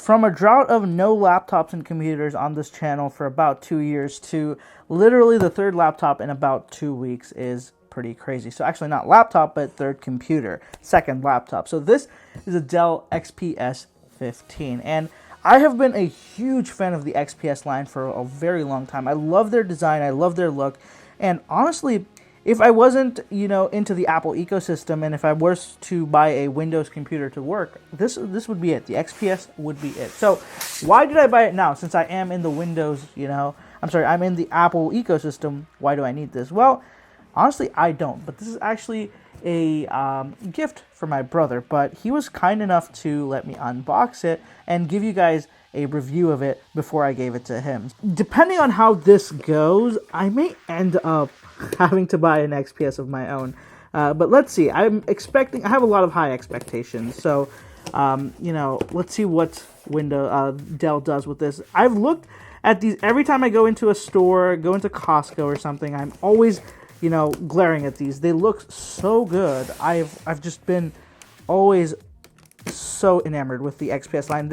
From a drought of no laptops and computers on this channel for about 2 years to literally the third laptop in about 2 weeks is pretty crazy. So actually not laptop, but third computer, second laptop. So this is a Dell XPS 15. And I have been a huge fan of the XPS line for a very long time. I love their design. I love their look. And honestly, if I wasn't, into the Apple ecosystem, and if I was to buy a Windows computer to work, this would be it. The XPS would be it. So why did I buy it now? Since I am in the Windows, I'm in the Apple ecosystem, why do I need this? Well, honestly, I don't. But this is actually a gift for my brother. But he was kind enough to let me unbox it and give you guys a review of it before I gave it to him. Depending on how this goes, I may end up having to buy an XPS of my own. But let's see. I have a lot of high expectations. So, let's see what Dell does with this. I've looked at these every time I go into a store, go into Costco or something. I'm always, glaring at these. They look so good. I've just been always so enamored with the XPS line.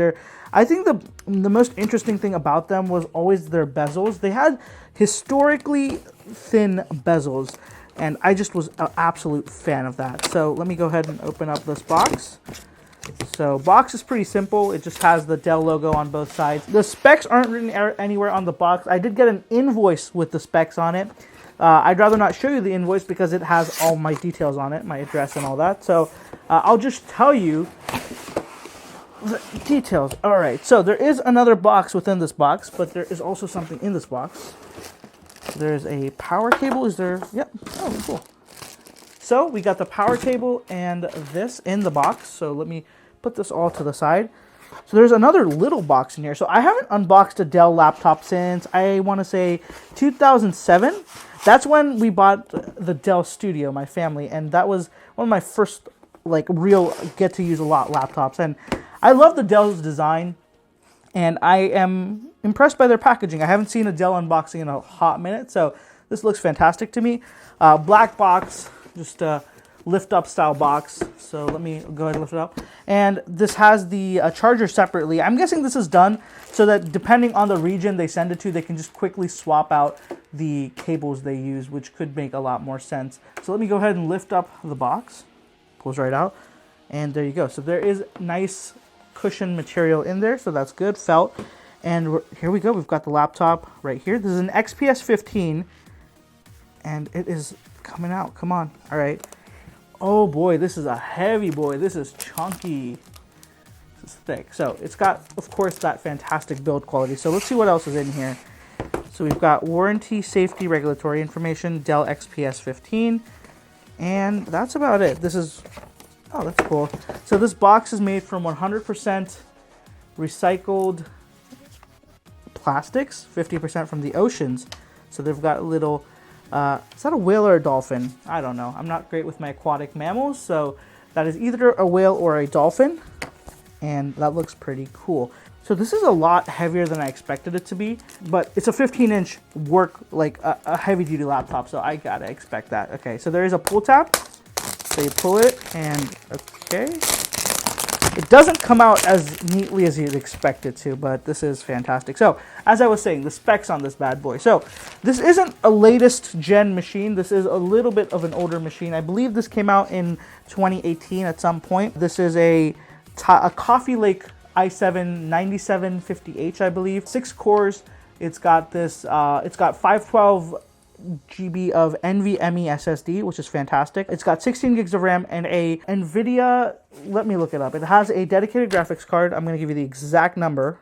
I think the most interesting thing about them was always their bezels. They had historically thin bezels, and I just was an absolute fan of that. So let me go ahead and open up this box. So box is pretty simple. It just has the Dell logo on both sides. The specs aren't written anywhere on the box. I did get an invoice with the specs on it. I'd rather not show you the invoice because it has all my details on it, my address and all that. So I'll just tell you the details. All right, so there is another box within this box, but there is also something in this box. There's a power cable. Is there? Yep. Oh, cool. So we got the power cable and this in the box. So let me put this all to the side. So there's another little box in here. So I haven't unboxed a Dell laptop since, I want to say, 2007. That's when we bought the Dell Studio, my family, and that was one of my first real get to use a lot laptops. And I love the Dell's design, and I am impressed by their packaging. I haven't seen a Dell unboxing in a hot minute, so this looks fantastic to me. Black box, just a lift-up style box. So let me go ahead and lift it up. And this has the charger separately. I'm guessing this is done so that depending on the region they send it to, they can just quickly swap out the cables they use, which could make a lot more sense. So let me go ahead and lift up the box. Pulls right out. And there you go. So there is nice cushion material in there, so that's good. Felt. And here we go. We've got the laptop right here. This is an XPS 15, and it is coming out. Come on. All right. Oh boy, this is a heavy boy. This is chunky. This is thick. So it's got, of course, that fantastic build quality. So let's see what else is in here. So we've got warranty, safety, regulatory information, Dell XPS 15, and that's about it. This is, oh, that's cool. So this box is made from 100% recycled plastics, 50% from the oceans. So they've got a little, is that a whale or a dolphin? I don't know. I'm not great with my aquatic mammals, so that is either a whale or a dolphin, and that looks pretty cool. So this is a lot heavier than I expected it to be, but it's a 15-inch a heavy-duty laptop, so I gotta expect that. Okay, so there is a pull tab. So you pull it, and okay. It doesn't come out as neatly as you'd expect it to, but this is fantastic. So, as I was saying, the specs on this bad boy. So, this isn't a latest gen machine. This is a little bit of an older machine. I believe this came out in 2018 at some point. This is a Coffee Lake i7 9750H, I believe. 6 cores. It's got this, it's got 512 GB of NVMe SSD, which is fantastic. It's got 16 gigs of RAM and a NVIDIA, let me look it up. It has a dedicated graphics card. I'm going to give you the exact number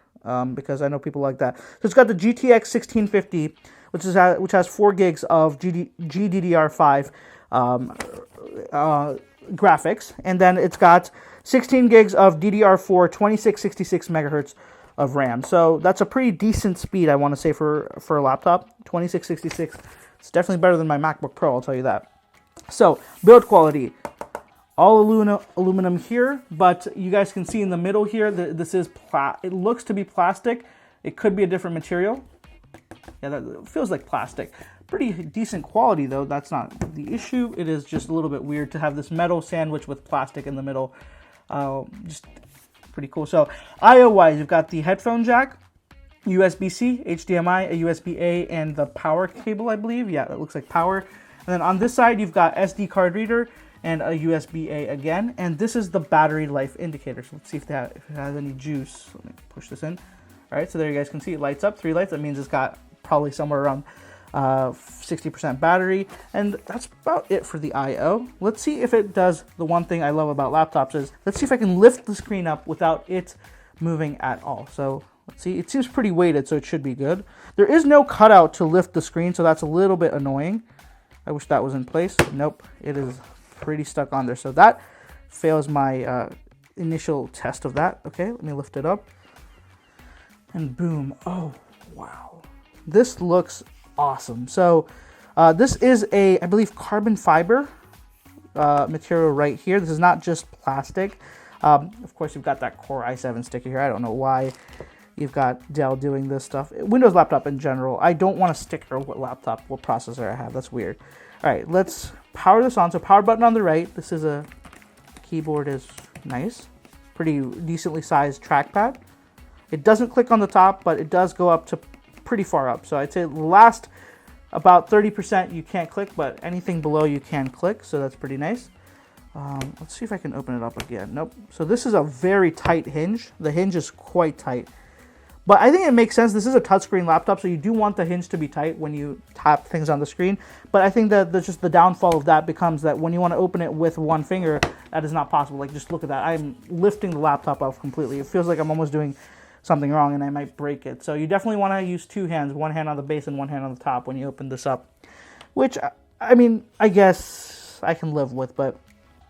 because I know people like that. So it's got the GTX 1650, which has 4 gigs of GDDR5 graphics, and then it's got 16 gigs of DDR4 2666 megahertz of RAM. So that's a pretty decent speed, I want to say, for a laptop. 2666. It's definitely better than my MacBook Pro, I'll tell you that. So, build quality. All aluminum here, but you guys can see in the middle here that this is it looks to be plastic. It could be a different material. Yeah, that feels like plastic. Pretty decent quality though. That's not the issue. It is just a little bit weird to have this metal sandwich with plastic in the middle. Just pretty cool. So I/O wise, you've got the headphone jack, USB-C, HDMI, a USB-A, and the power cable, I believe. Yeah, that looks like power. And then on this side, you've got SD card reader and a USB-A again. And this is the battery life indicator. So let's see if it has any juice. Let me push this in. All right, so there you guys can see it lights up, 3 lights. That means it's got probably somewhere around 60% battery. And that's about it for the I/O. Let's see if it does the one thing I love about laptops is, let's see if I can lift the screen up without it moving at all. So let's see, it seems pretty weighted, so it should be good. There is no cutout to lift the screen, so that's a little bit annoying. I wish that was in place. Nope, it is pretty stuck on there. So that fails my initial test of that. Okay, let me lift it up. And boom, oh, wow. This looks awesome. So this is a, I believe, carbon fiber material right here. This is not just plastic. Of course, you've got that Core i7 sticker here. I don't know why you've got Dell doing this stuff. Windows laptop in general. I don't want a sticker what laptop, what processor I have. That's weird. All right, let's power this on. So power button on the right. This is a keyboard is nice. Pretty decently sized trackpad. It doesn't click on the top, but it does go up to pretty far up. So I'd say the last about 30% you can't click, but anything below you can click. So that's pretty nice. Let's see if I can open it up again. Nope. So this is a very tight hinge. The hinge is quite tight. But I think it makes sense. This is a touchscreen laptop, so you do want the hinge to be tight when you tap things on the screen. But I think that just the downfall of that becomes that when you want to open it with one finger, that is not possible. Like, just look at that. I'm lifting the laptop off completely. It feels like I'm almost doing something wrong and I might break it. So you definitely want to use 2 hands, one hand on the base and one hand on the top when you open this up. Which, I mean, I guess I can live with, but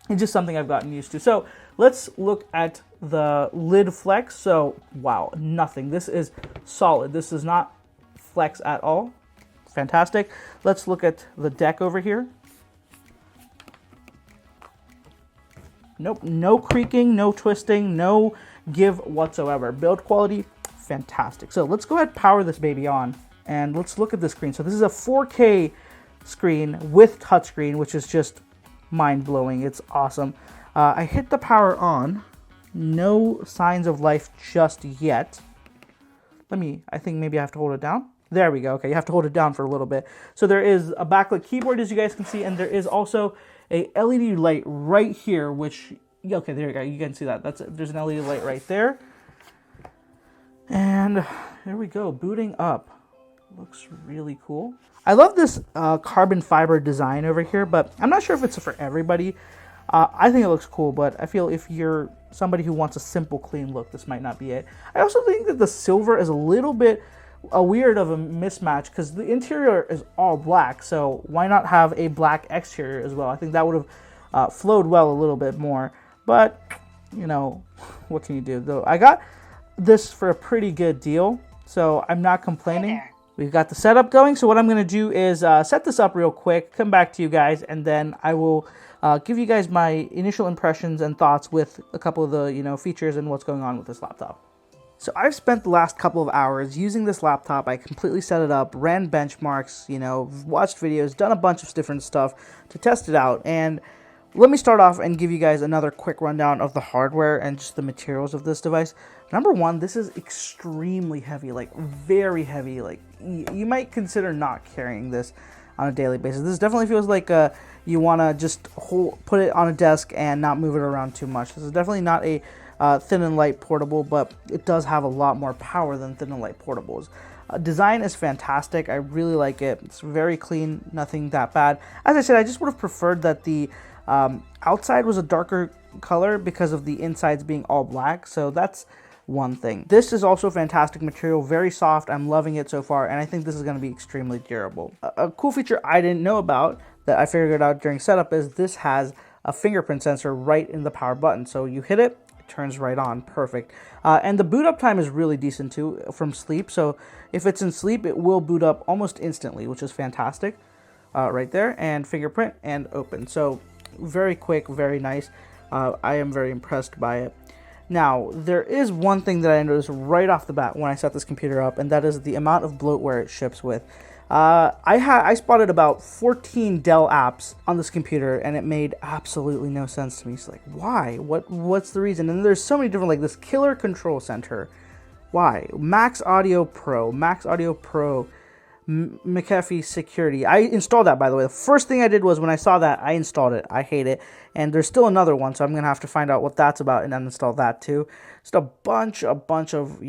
it's just something I've gotten used to. So let's look at the lid flex. So, wow, nothing. This is solid. This does not flex at all. Fantastic. Let's look at the deck over here. Nope, no creaking, no twisting, no give whatsoever. Build quality, fantastic. So let's go ahead and power this baby on and let's look at the screen. So this is a 4K screen with touchscreen, which is just mind-blowing. It's awesome. I hit the power on. No signs of life just yet. I think maybe I have to hold it down. There we go. Okay, you have to hold it down for a little bit. So there is a backlit keyboard, as you guys can see, and there is also a LED light right here, which, okay, there you go. You can see that. There's an LED light right there. And there we go. Booting up. Looks really cool. I love this carbon fiber design over here, but I'm not sure if it's for everybody. I think it looks cool, but I feel if you're somebody who wants a simple, clean look, this might not be it. I also think that the silver is a little bit weird of a mismatch because the interior is all black, so why not have a black exterior as well? I think that would have flowed well a little bit more, but, you know, what can you do? Though I got this for a pretty good deal, so I'm not complaining. We've got the setup going, so what I'm going to do is set this up real quick, come back to you guys, and then I will give you guys my initial impressions and thoughts with a couple of the features and what's going on with this laptop. So I've spent the last couple of hours using this laptop. I completely set it up, ran benchmarks, watched videos, done a bunch of different stuff to test it out. And let me start off and give you guys another quick rundown of the hardware and just the materials of this device. Number one, this is extremely heavy, like very heavy. Like you might consider not carrying this on a daily basis. This definitely feels like you want to just put it on a desk and not move it around too much. This is definitely not a thin and light portable, but it does have a lot more power than thin and light portables. Design is fantastic. I really like it. It's very clean, nothing that bad. As I said, I just would have preferred that the outside was a darker color because of the insides being all black, so that's one thing. This is also fantastic material, very soft. I'm loving it so far, and I think this is going to be extremely durable. A cool feature I didn't know about that I figured out during setup is this has a fingerprint sensor right in the power button, so you hit it, it turns right on. Perfect. And the boot up time is really decent too from sleep, so if it's in sleep it will boot up almost instantly, which is fantastic. Right there, and fingerprint and open, so very quick, very nice. I am very impressed by it. Now, there is one thing that I noticed right off the bat when I set this computer up, and that is the amount of bloatware it ships with. I spotted about 14 Dell apps on this computer, and it made absolutely no sense to me. It's like, why? What's the reason? And there's so many different, like this killer control center. Why? Max Audio Pro, McAfee Security. I installed that, by the way. The first thing I did was when I saw that, I installed it. I hate it. And there's still another one, so I'm going to have to find out what that's about and uninstall that too. Just a bunch of,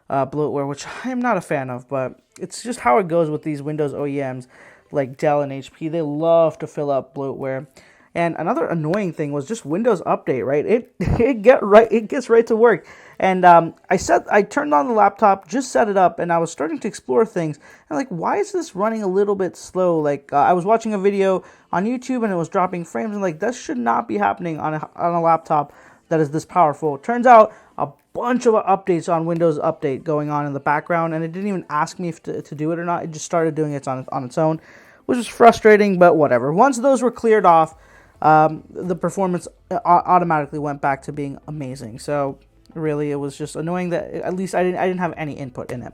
bloatware, which I am not a fan of, but it's just how it goes with these Windows OEMs like Dell and HP. They love to fill up bloatware. And another annoying thing was just Windows Update, right? It gets right to work. And I turned on the laptop, just set it up, and I was starting to explore things. And like, why is this running a little bit slow? Like, I was watching a video on YouTube and it was dropping frames, and like, that should not be happening on a laptop that is this powerful. It turns out a bunch of updates on Windows Update going on in the background, and it didn't even ask me to do it or not. It just started doing it on its own, which was frustrating, but whatever. Once those were cleared off, the performance automatically went back to being amazing. So really, it was just annoying that at least I didn't have any input in it.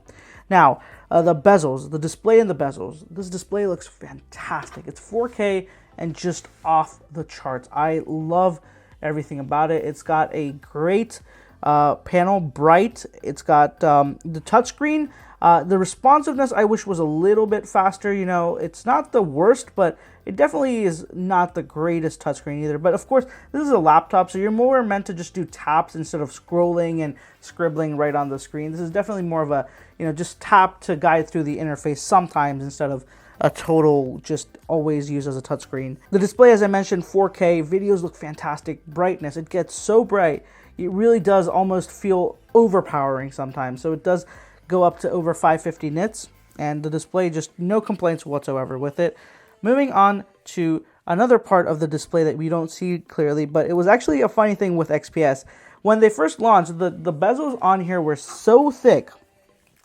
Now, the bezels, the display and the bezels. This display looks fantastic. It's 4K and just off the charts. I love everything about it. It's got a great panel, bright. It's got the touchscreen. The responsiveness I wish was a little bit faster. You know, it's not the worst, but it definitely is not the greatest touchscreen either. But of course, this is a laptop, so you're more meant to just do taps instead of scrolling and scribbling right on the screen. This is definitely more of a, just tap to guide through the interface sometimes instead of a total just always use as a touchscreen. The display, as I mentioned, 4K. Videos look fantastic. Brightness, it gets so bright. It really does almost feel overpowering sometimes. So it does go up to over 550 nits, and the display, just no complaints whatsoever with it. Moving on to another part of the display that we don't see clearly, but it was actually a funny thing with XPS. When they first launched, the bezels on here were so thick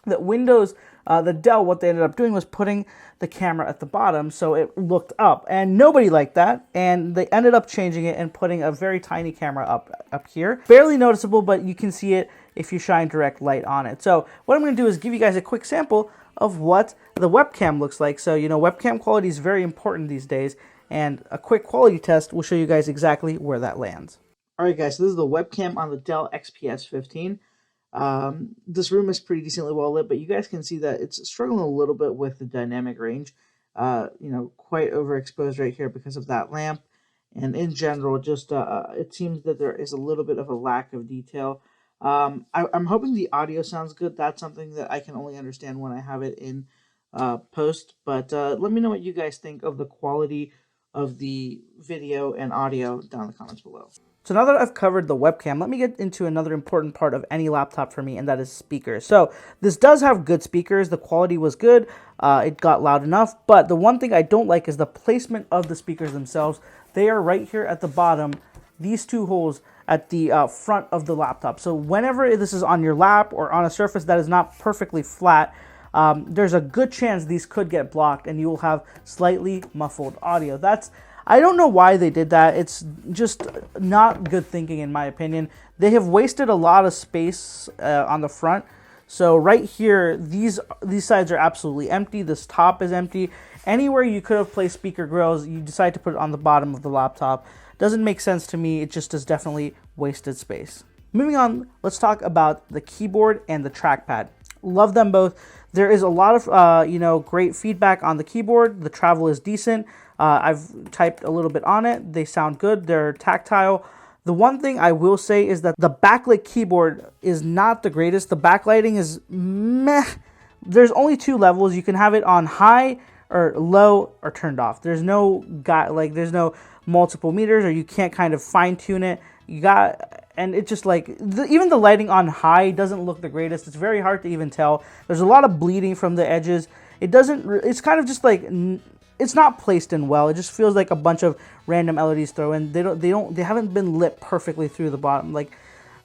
that Windows, the Dell, what they ended up doing was putting the camera at the bottom so it looked up, and nobody liked that, and they ended up changing it and putting a very tiny camera up here. Barely noticeable, but you can see it if you shine direct light on it. So what I'm going to do is give you guys a quick sample of what the webcam looks like. So, webcam quality is very important these days, and a quick quality test will show you guys exactly where that lands. Alright guys, so this is the webcam on the Dell XPS 15. This room is pretty decently well lit, but you guys can see that it's struggling a little bit with the dynamic range. Quite overexposed right here because of that lamp. And in general, just it seems that there is a little bit of a lack of detail. I'm hoping the audio sounds good. That's something that I can only understand when I have it in post. But let me know what you guys think of the quality of the video and audio down in the comments below. So now that I've covered the webcam, let me get into another important part of any laptop for me, and that is speakers. So this does have good speakers. The quality was good. It got loud enough. But the one thing I don't like is the placement of the speakers themselves. They are right here at the bottom, these two holes at the front of the laptop. So whenever this is on your lap or on a surface that is not perfectly flat, there's a good chance these could get blocked and you will have slightly muffled audio. I don't know why they did that. It's just not good thinking in my opinion. They have wasted a lot of space on the front. So right here, these sides are absolutely empty. This top is empty. Anywhere you could have placed speaker grills, you decide to put it on the bottom of the laptop. Doesn't make sense to me. It just is definitely wasted space. Moving on, let's talk about the keyboard and the trackpad. Love them both. There is a lot of great feedback on the keyboard. The travel is decent. I've typed a little bit on it. They sound good. They're tactile. The one thing I will say is that the backlit keyboard is not the greatest. The backlighting is meh. There's only two levels. You can have it on high or low or turned off. There's no there's no multiple meters, or you can't kind of fine tune it. And it's just like even the lighting on high doesn't look the greatest. It's very hard to even tell. There's a lot of bleeding from the edges. It's kind of just like, it's not placed in well. It just feels like a bunch of random LEDs thrown in. They haven't been lit perfectly through the bottom. Like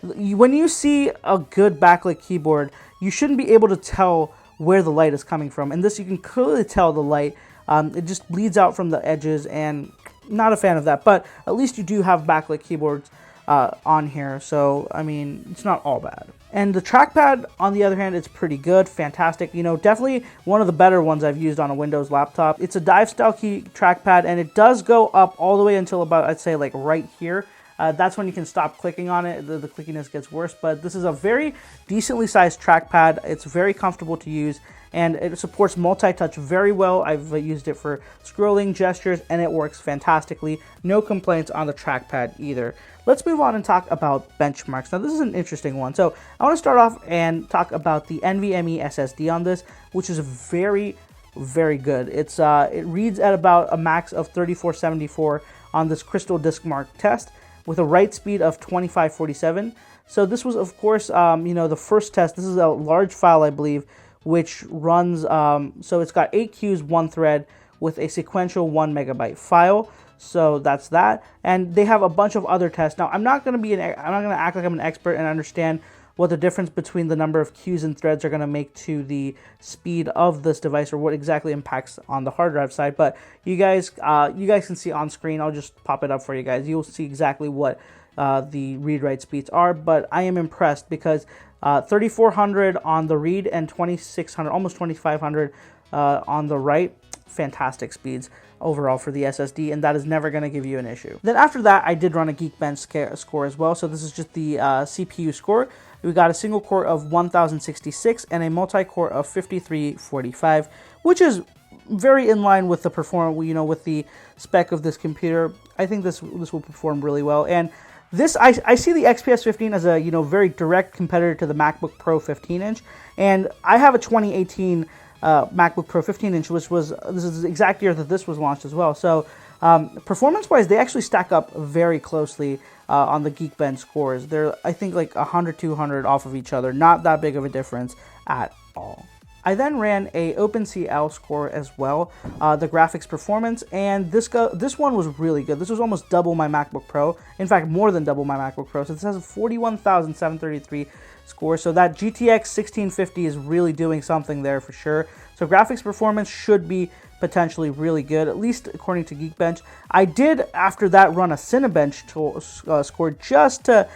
when you see a good backlit keyboard, you shouldn't be able to tell where the light is coming from. And this, you can clearly tell the light. It just bleeds out from the edges, and not a fan of that. But at least you do have backlit keyboards. on here. So, I mean, it's not all bad. And the trackpad, on the other hand, is pretty good, fantastic. You know, definitely one of the better ones I've used on a Windows laptop. It's a dive style key trackpad, and it does go up all the way until about, I'd say, like right here. That's when you can stop clicking on it. The clickiness gets worse, but this is a very decently sized trackpad. It's very comfortable to use, and it supports multi-touch very well. I've used it for scrolling, gestures, and it works fantastically. No complaints on the trackpad either. Let's move on and talk about benchmarks. Now, this is an interesting one. So I want to start off and talk about the NVMe SSD on this, which is very, very good. It reads at about a max of 3474 on this Crystal Disk Mark test, with a write speed of 2547. So this was, of course, the first test. This is a large file, I believe, which runs, so it's got 8 queues, 1 thread, with a sequential 1 megabyte file. So that's that. And they have a bunch of other tests. Now, I'm not going to act like I'm an expert and understand what the difference between the number of queues and threads are going to make to the speed of this device, or what exactly impacts on the hard drive side. But you guys can see on screen. I'll just pop it up for you guys. You'll see exactly what the read-write speeds are. But I am impressed because 3400 on the read and 2600, almost 2500 on the write. Fantastic speeds overall for the SSD, and that is never going to give you an issue. Then after that, I did run a Geekbench score as well. So this is just the CPU score. We got a single core of 1066 and a multi-core of 5345, which is very in line with the performance, with the spec of this computer. I think this will perform really well. And this, I see the XPS 15 as a very direct competitor to the MacBook Pro 15-inch, and I have a 2018 MacBook Pro 15-inch, this is the exact year that this was launched as well. So performance-wise, they actually stack up very closely on the Geekbench scores. They're, I think, like 100, 200 off of each other. Not that big of a difference at all. I then ran a OpenCL score as well, the graphics performance, and this one was really good. This was almost double my MacBook Pro. In fact, more than double my MacBook Pro. So this has a 41,733 score. So that GTX 1650 is really doing something there for sure. So graphics performance should be potentially really good, at least according to Geekbench. I did, after that, run a Cinebench score just to,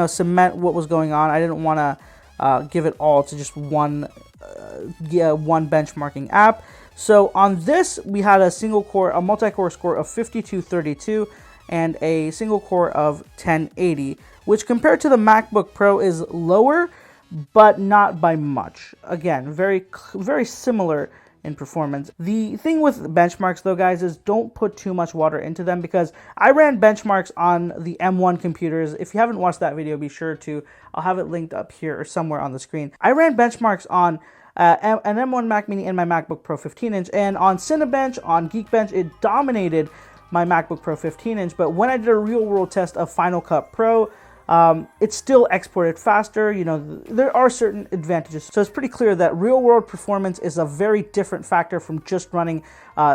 cement what was going on. I didn't want to give it all to just one benchmarking app. So on this, we had a multi-core score of 5232 and a single core of 1080, which compared to the MacBook Pro is lower, but not by much. Again, very, very similar in performance. The thing with benchmarks, though, guys, is don't put too much water into them, because I ran benchmarks on the M1 computers. If you haven't watched that video, be sure to. I'll have it linked up here or somewhere on the screen. I ran benchmarks on an M1 Mac Mini and my MacBook Pro 15-inch, and on Cinebench, on Geekbench, it dominated my MacBook Pro 15-inch, but when I did a real-world test of Final Cut Pro, it still exported faster. There are certain advantages. So it's pretty clear that real-world performance is a very different factor from just running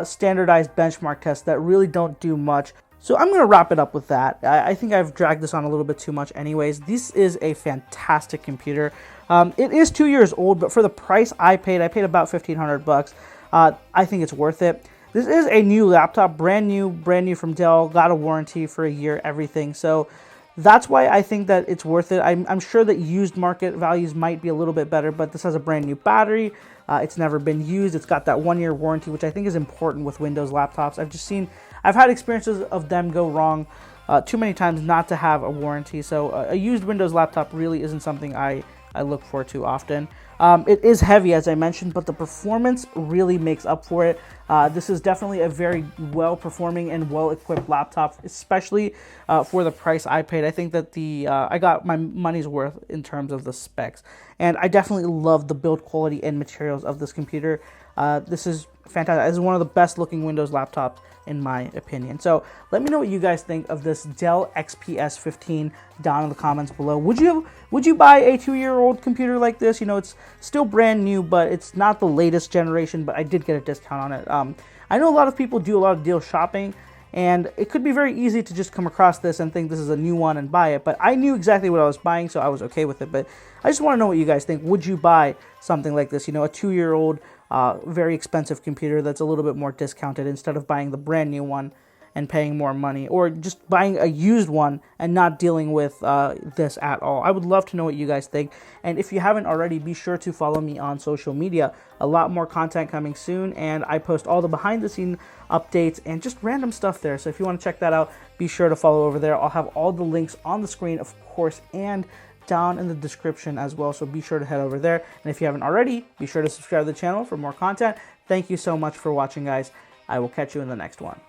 standardized benchmark tests that really don't do much. So I'm going to wrap it up with that. I think I've dragged this on a little bit too much anyways. This is a fantastic computer. It is 2 years old, but for the price I paid about $1,500. I think it's worth it. This is a new laptop, brand new from Dell, got a warranty for a year, everything. So that's why I think that it's worth it. I'm sure that used market values might be a little bit better, but this has a brand new battery. It's never been used. It's got that 1 year warranty, which I think is important with Windows laptops. I've had experiences of them go wrong too many times not to have a warranty. So a used Windows laptop really isn't something I look for too often. It is heavy, as I mentioned, but the performance really makes up for it. This is definitely a very well-performing and well-equipped laptop, especially for the price I paid. I think that I got my money's worth in terms of the specs, and I definitely love the build quality and materials of this computer. This is fantastic. This is one of the best-looking Windows laptops in my opinion. So let me know what you guys think of this Dell XPS 15 down in the comments below. Would you buy a 2-year-old computer like this? It's still brand new, but it's not the latest generation, but I did get a discount on it. I know a lot of people do a lot of deal shopping, and it could be very easy to just come across this and think this is a new one and buy it, but I knew exactly what I was buying, so I was okay with it. But I just want to know what you guys think. Would you buy something like this, a 2-year-old very expensive computer that's a little bit more discounted, instead of buying the brand new one? and paying more money, or just buying a used one and not dealing with this at all. I would love to know what you guys think, and if you haven't already, be sure to follow me on social media. A lot more content coming soon, and I post all the behind the scene updates and just random stuff there. So if you want to check that out, be sure to follow over there. I'll have all the links on the screen, of course, and down in the description as well, so be sure to head over there. And if you haven't already, be sure to subscribe to the channel for more content. Thank you so much for watching, guys. I will catch you in the next one.